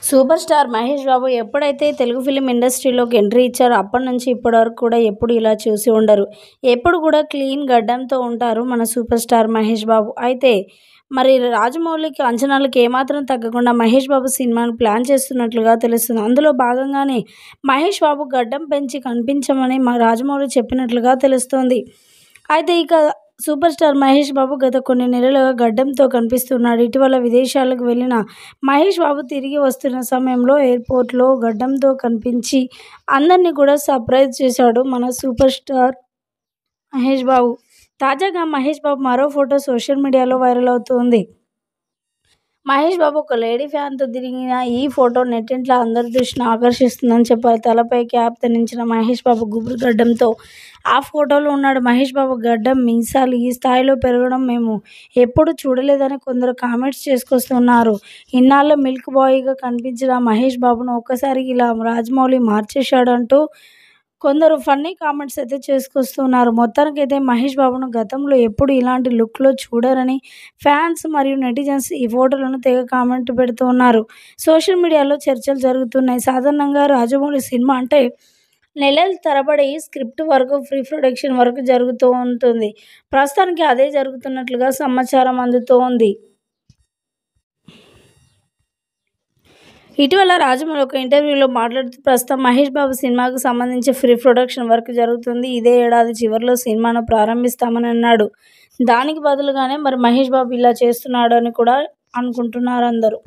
Super star Mahesh Babu ఎప్పుడైతే Telugu film ఇండస్ట్రీలోకి entry ఇచ్చారో అప్పటి నుంచి ఇప్పటి వరకు కూడా ఎప్పుడు ఇలా చూసి ఉండరు. ఎప్పుడు కూడా క్లీన్ గడ్డంతో ఉంటారు మన సూపర్ స్టార్ మహేష్ బాబు. అయితే మరి రాజమౌళికి అంచనాలకు ఏమాత్రం తగ్గకుండా మహేష్ బాబు సినిమాను ప్లాన్ చేస్తున్నట్లుగా తెలుస్తుంది. అందులో భాగంగానే మహేష్ బాబు గడ్డం పెంచి కనిపించమని రాజమౌళి చెప్పినట్లుగా తెలుస్తోంది. అయితే ఇక సూపర్ స్టార్ మహేష్ బాబు గత కొన్ని నెలలుగా గడ్డంతో కనిపిస్తున్నాడు. ఇటీవల విదేశాలకు వెళ్ళిన మహేష్ బాబు తిరిగి వస్తున్న సమయంలో ఎయిర్పోర్ట్లో గడ్డంతో కనిపించి అందరినీ కూడా సర్ప్రైజ్ చేశాడు మన సూపర్ స్టార్ మహేష్ బాబు. తాజాగా మహేష్ బాబు మరో ఫోటో సోషల్ మీడియాలో వైరల్ అవుతోంది. మహేష్ బాబు ఒక లేడీ ఫ్యాన్తో దిగిన ఈ ఫోటో నెట్టింట్లో అందరి దృష్టిని ఆకర్షిస్తుందని చెప్పాలి. తలపై క్యాప్ ధరించిన మహేష్ బాబు గుబురు గడ్డంతో ఆ ఫోటోలో ఉన్నాడు. మహేష్ బాబు గడ్డం, మీసాలు ఈ స్థాయిలో పెరగడం మేము ఎప్పుడూ చూడలేదని కొందరు కామెంట్స్ చేసుకొస్తున్నారు. ఇన్నాళ్ళు మిల్క్ బాయ్గా కనిపించిన మహేష్ బాబును ఒక్కసారిగా ఇలా రాజమౌళి మార్చేశాడంటూ కొందరు ఫన్నీ కామెంట్స్ అయితే చేసుకొస్తున్నారు. మొత్తానికైతే మహేష్ బాబును గతంలో ఎప్పుడు ఇలాంటి లుక్లో చూడరని ఫ్యాన్స్ మరియు నెటిజన్స్ ఈ ఫోటోలను తెగ కామెంట్ పెడుతూ ఉన్నారు. సోషల్ మీడియాలో చర్చలు జరుగుతున్నాయి. సాధారణంగా రాజమౌళి సినిమా అంటే నెలల తరబడి స్క్రిప్ట్ వరకు ప్రీ ప్రొడక్షన్ వరకు జరుగుతూ ఉంటుంది. ప్రస్తుతానికి అదే జరుగుతున్నట్లుగా సమాచారం అందుతోంది. ఇటీవల రాజమౌళి ఒక ఇంటర్వ్యూలో మాట్లాడుతూ ప్రస్తుతం మహేష్ బాబు సినిమాకు సంబంధించి ప్రీ ప్రొడక్షన్ వర్క్ జరుగుతుంది. ఇదే ఏడాది చివరిలో సినిమాను ప్రారంభిస్తామని అన్నాడు. దానికి బదులుగానే మరి మహేష్ బాబు ఇలా చేస్తున్నాడు అని కూడా అనుకుంటున్నారు అందరూ.